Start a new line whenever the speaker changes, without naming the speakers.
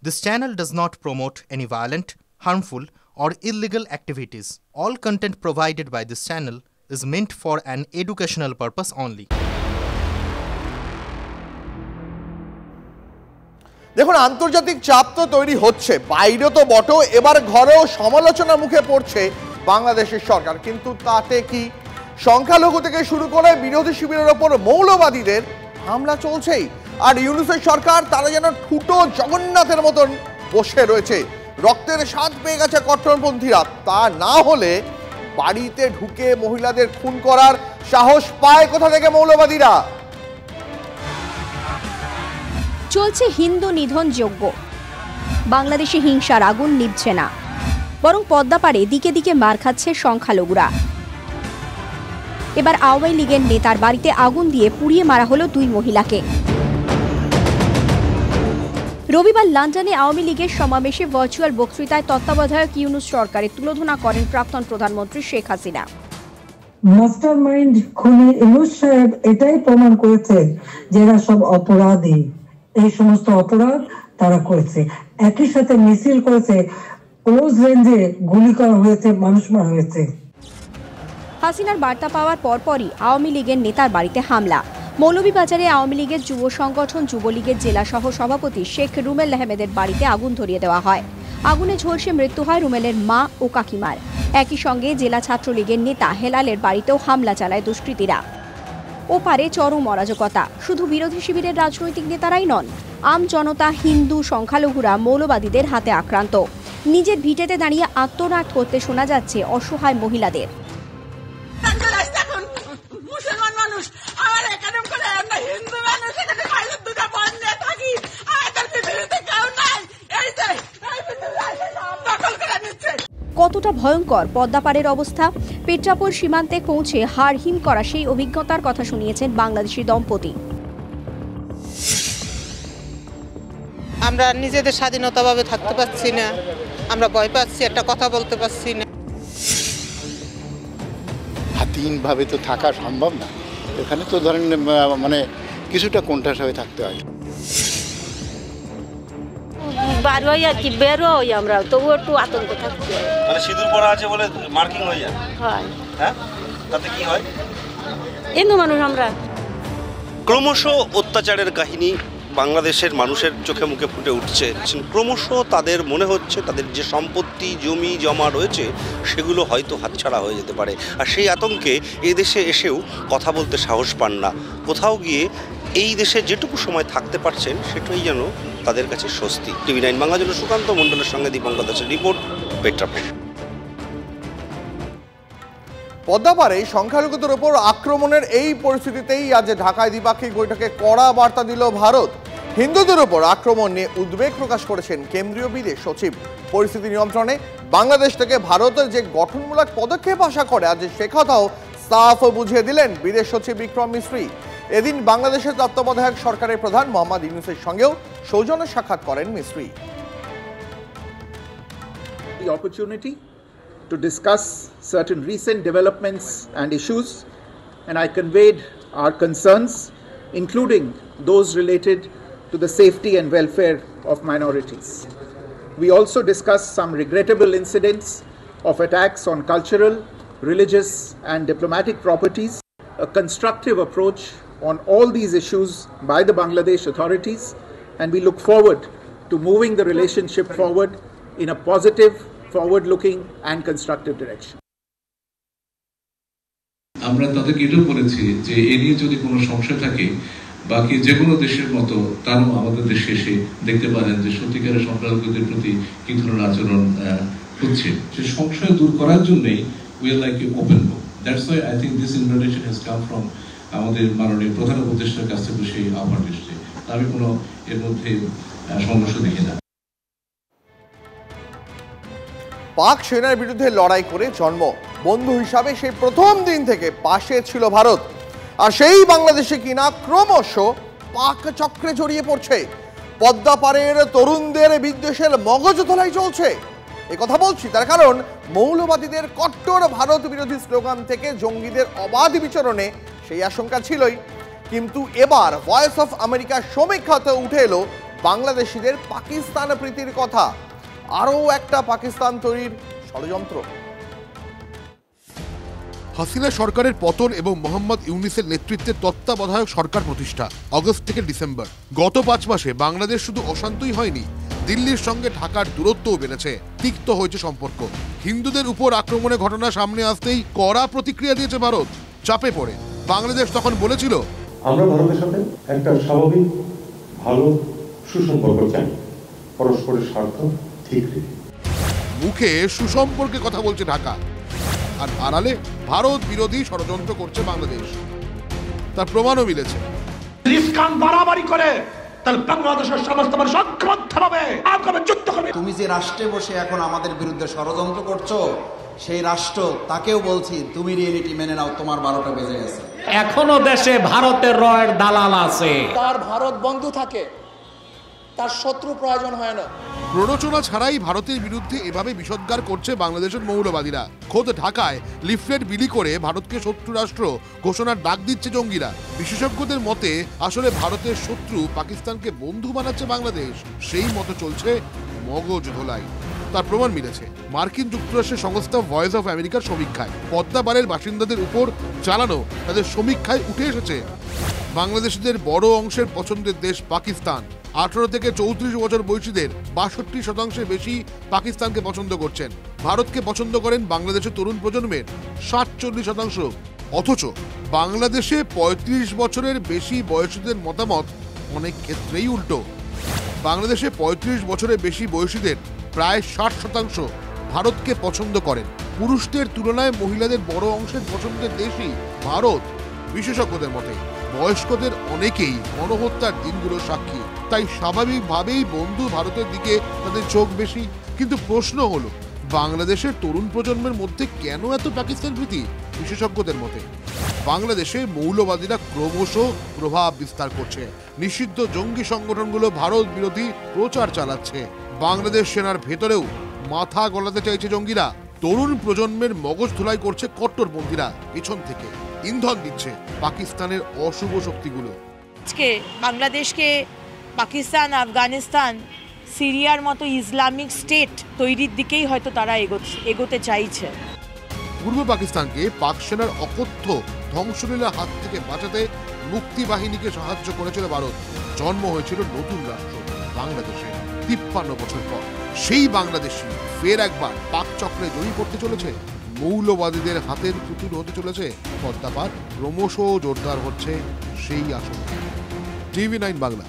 This channel does not promote any violent, harmful, or illegal activities. All content provided by this channel is meant for an educational purpose only.
দেখুন, আন্তর্জাতিক চাপ তো তৈরি হচ্ছে, বাইরে তো বটো, এবার ঘরেও সমালোচনার মুখে পড়ছে বাংলাদেশের সরকার। কিন্তু তাতে কি? সংখ্যালঘু থেকে শুরু করে বিরোধী শিবিরের ওপর মৌলবাদীদের হামলা চলছেই। আর ইউনূসের সরকার তারা যেন ঠুটো জগন্নাথের মতন বসে রয়েছে। রক্তের স্বাদ পেয়ে গেছে কট্টরপন্থীরা। তা না হলে বাড়িতে ঢুকে মহিলাদের খুন করার সাহস পায় কোথা থেকে মৌলবাদীরা?
চলছে হিন্দু নিধন যজ্ঞ। বাংলাদেশে হিংসার আগুন নিভছে না, বরং পদ্মাপাড়ে দিকে দিকে মার খাচ্ছে সংখ্যালঘুরা। এবার আওয়ামী লীগের নেতার বাড়িতে আগুন দিয়ে পুড়িয়ে মারা হলো 2 মহিলাকে। রবিবার লন্ডনে আওয়ামী লীগের সমাবেশে ভার্চুয়াল বক্তৃতায় তত্ত্বাবধায়ক ইউনূস সরকারের তুলোধনা করেন প্রাক্তন প্রধানমন্ত্রী শেখ হাসিনা।
মাস্টারমাইন্ড খুনি ইউনূস সাহেব এটাই প্রমাণ করেছে যে এরা সব অপরাধী, এই সমস্ত অপরাধ তারা করেছে। একই সাথে মিছিল করেছে, ক্লোজ রেঞ্জে গুলি করা হয়েছে, মানুষ মারা হয়েছে।
হাসিনার বার্তা পাওয়ার পরপরই আওয়ামী লীগের নেতার বাড়িতে হামলা। মৌলভীবাজারে আওয়ামী লীগের যুব সংগঠন যুবলীগের জেলা সহ সভাপতি শেখ রুমেল আহমেদের বাড়িতে আগুন ধরিয়ে দেওয়া হয়। আগুনে ঝলসে মৃত্যু হয় রুমেলের মা ও কাকিমার। একই সঙ্গে জেলা ছাত্রলীগের নেতা হেলালের বাড়িতেও হামলা চালায় দুষ্কৃতীরা। ওপারে চরম অরাজকতা। শুধু বিরোধী শিবিরের রাজনৈতিক নেতারাই নন, আম জনতা, হিন্দু, সংখ্যালঘুরা মৌলবাদীদের হাতে আক্রান্ত। নিজের ভিটেতে দাঁড়িয়ে আত্মনাদ করতে শোনা যাচ্ছে অসহায় মহিলাদের। কতটা ভয়ঙ্কর পদ্মাপাড়ের অবস্থা? পেট্রাপোল সীমান্তে পৌঁছে হাড় হিম করা সেই অভিজ্ঞতার কথা শুনিয়েছেন বাংলাদেশি দম্পতি।
আমরা নিজেদের স্বাধীনতাভাবে থাকতে পারছি না, আমরা ভয় পাচ্ছি, একটা কথা বলতে পারছি না।
স্বাধীনভাবে তো থাকা সম্ভব না, এখানে তো ধরেন মানে কিছুটা কোণঠাসা হয়ে থাকতে হয়।
বার হই আর কি বের হই, আমরা তবু একটু আতঙ্ক থাকছে।
মানে সিঁদুর পরা আছে বলে মার্কিং হয়ে যায়।
হয়,
হ্যাঁ, তাতে কি হয়?
হিন্দু মানুষ আমরা।
ক্রমশ অত্যাচারের কাহিনী বাংলাদেশের মানুষের চোখে মুখে ফুটে উঠছে। ক্রমশ তাদের মনে হচ্ছে তাদের যে সম্পত্তি জমি জমা রয়েছে সেগুলো হয়তো হাতছাড়া হয়ে যেতে পারে। আর সেই আতঙ্কে এদেশে এসেও কথা বলতে সাহস পান না। কোথাও গিয়ে এই দেশে যেটুকু সময় থাকতে পারছেন সেটাই যেন তাদের কাছে স্বস্তি। টিভি 9 বাংলার জন্য সুকান্ত মণ্ডলের সঙ্গে দীপঙ্কর দাসের রিপোর্ট, পেট্রাপোল।
পদ্মাপাড়ে সংখ্যালঘুদের ওপর আক্রমণের এই পরিস্থিতিতেই আজ ঢাকায় দ্বিপাক্ষিক বৈঠকে কড়া বার্তা দিল ভারত। হিন্দুদের ওপর আক্রমণ নিয়ে উদ্বেগ প্রকাশ করেছেন কেন্দ্রীয় বিদেশ সচিব। পরিস্থিতি নিয়ন্ত্রণে বাংলাদেশ থেকে ভারতের যে গঠনমূলক পদক্ষেপ আশা করে আজ সে কথাও সাফ বুঝিয়ে দিলেন বিদেশ সচিব বিক্রম মিশ্রি। এদিন বাংলাদেশের তত্ত্বাবধায়ক সরকারের প্রধান মোহাম্মদ ইউনূসের সঙ্গেও সৌজন্য সাক্ষাৎ করেন Misri.
The opportunity to discuss certain recent developments and issues, and I conveyed our concerns, including those related to the safety and welfare of minorities. We also discussed some regrettable incidents of attacks on cultural, religious and diplomatic properties, a constructive approach on all these issues by the Bangladesh authorities, and we look forward to moving the relationship forward in a positive, forward-looking and constructive direction.
আমরা তাদেরকে এটাও বলেছি যে এ নিয়ে যদি কোনো সংশয় থাকে বাকি যে কোনো দেশের মতো তারও আমাদের দেশে এসে দেখতে পারেন যে সত্যিকারের সংখ্যালঘুদের প্রতি কি ধরনের আচরণ হচ্ছে। সে সংশয় দূর করার জন্যই we are like a open book. That's why I think this invitation has come from আমাদের মাননীয় প্রধান উপদেষ্টার কাছ থেকে সেই আহ্বান এসেছে। আমি কোনো এর মধ্যে সমস্যা দেখি না।
পাক সেনার বিরুদ্ধে লড়াই করে জন্ম, বন্ধু হিসাবে সেই প্রথম দিন থেকে পাশে ছিল ভারত। আর সেই বাংলাদেশে কিনা ক্রমশ পাক চক্রে জড়িয়ে পড়ছে। পদ্মাপাড়ের তরুণদের বিদ্বেষের মগজ ধোলাই চলছে। এ কথা বলছি তার কারণ মৌলবাদীদের কট্টর ভারত বিরোধী স্লোগান থেকে জঙ্গিদের অবাধ বিচরণে সেই আশঙ্কা ছিলই। কিন্তু এবার ভয়েস অফ আমেরিকার সমীক্ষাতে উঠে এলো বাংলাদেশিদের পাকিস্তান প্রীতির কথা। আরও একটা পাকিস্তান তৈরির ষড়যন্ত্র।
হাসিনা সরকারের পতন এবং মোহাম্মদ ইউনিসের নেতৃত্বে তত্ত্বাবধায়ক সরকার প্রতিষ্ঠা অগস্ট থেকে ডিসেম্বর। গত 5 মাসে বাংলাদেশ শুধু অশান্তই হয়নি, দিল্লির সঙ্গে ঢাকার দূরত্বও বেড়েছে, তিক্ত হয়েছে সম্পর্ক। হিন্দুদের উপর আক্রমণের ঘটনা সামনে আসতেই কড়া প্রতিক্রিয়া দিয়েছে ভারত। চাপে পড়ে বাংলাদেশ তখন বলেছিল,
আমরা ভারতের সাথে একটা স্বাভাবিক ভালো সুসম্পর্ক চাই, পরস্পরের স্বার্থ ঠিক রেখে।
মুখে সুসম্পর্কে কথা বলছে ঢাকা, আর আড়ালে ভারত বিরোধী ষড়যন্ত্র করছে বাংলাদেশ। তার প্রমাণও মিলেছে।
বাড়াবাড়ি করে তাহলে বাংলাদেশের সমস্ত মানুষ ঐক্যবদ্ধ হবে, আগামী যুদ্ধ করবে।
তুমি যে রাষ্ট্রে বসে এখন আমাদের বিরুদ্ধে ষড়যন্ত্র করছো, সেই রাষ্ট্র তাকেও বলছি তুমি রিয়েলিটি মেনে নাও, তোমার 12টা বেজে গেছে।
এখনো দেশে ভারতের রয়ের দালাল আছে।
তার ভারত বন্ধু থাকে, তার শত্রু প্রয়োজন হয় না।
প্ররোচনা ছাড়াই ভারতের বিরুদ্ধে এভাবে বিষোদ্গার করছে বাংলাদেশের মৌলবাদীরা। খোদ ঢাকায় লিফলেট বিলি করে ভারতকে শত্রু রাষ্ট্র ঘোষণার ডাক দিচ্ছে জঙ্গিরা। বিশেষজ্ঞদের মতে আসলে ভারতের শত্রু পাকিস্তানকে বন্ধু বানাচ্ছে বাংলাদেশ। সেই মতো চলছে মগজ ধোলাই। তার প্রমাণ মিলেছে মার্কিন যুক্তরাষ্ট্রের সংস্থা ভয়েস অফ আমেরিকার সমীক্ষায়। পদ্মাপাড়ের বাসিন্দাদের উপর চালানো তাদের সমীক্ষায় উঠে এসেছে বাংলাদেশিদের বড় অংশের পছন্দের দেশ পাকিস্তান। 18 থেকে 34 বছর বয়সীদের 62% বেশি পাকিস্তানকে পছন্দ করছেন। ভারতকে পছন্দ করেন বাংলাদেশের তরুণ প্রজন্মের 47%। অথচ বাংলাদেশে 35 বছরের বেশি বয়সীদের মতামত অনেক ক্ষেত্রেই উল্টো। বাংলাদেশে 35 বছরের বেশি বয়সীদের প্রায় 60% ভারতকে পছন্দ করেন। পুরুষদের তুলনায় মহিলাদের বড় অংশের পছন্দের দেশই ভারত। বিশেষজ্ঞদের মতে বয়স্কদের অনেকেই গণহত্যার দিনগুলো সাক্ষী, তাই স্বাভাবিকভাবেই বন্ধু ভারতের দিকে তাদের চোখ বেশি। কিন্তু প্রশ্ন হলো, বাংলাদেশের তরুণ প্রজন্মের মধ্যে কেন এত পাকিস্তান প্রীতি? বিশেষজ্ঞদের মতে বাংলাদেশে মৌলবাদীরা ক্রমশ প্রভাব বিস্তার করছে। নিষিদ্ধ জঙ্গি সংগঠনগুলো ভারত বিরোধী প্রচার চালাচ্ছে। বাংলাদেশ সেনার ভেতরেও মাথা গলাতে চাইছে জঙ্গিরা। তরুণ প্রজন্মের মগজ ধোলাই করছে কট্টরপন্থীরা। পেছন থেকে ইন্ধন দিচ্ছে পাকিস্তানের অশুভ শক্তিগুলো।
আজকে বাংলাদেশকে পাকিস্তান, আফগানিস্তান, সিরিয়ার মতো ইসলামিক স্টেট তৈরির দিকেই হয়তো তারা এগোতে চাইছে।
পূর্ব পাকিস্তানকে পাক সেনার অকথ্য ধ্বংসলীলার হাত থেকে বাঁচাতে মুক্তি বাহিনীকে সাহায্য করেছিল ভারত। জন্ম হয়েছিল নতুন রাষ্ট্র বাংলাদেশে 53 বছর পর। সেই বাংলাদেশি ফের একবার পাক চক্রে জড়িয়ে পড়তে চলেছে। মৌলবাদীদের হাতের পুতুল হতে চলেছে পদ্মাপাড়। ক্রমশ জোরদার হচ্ছে সেই আশঙ্কা। TV9 বাংলা।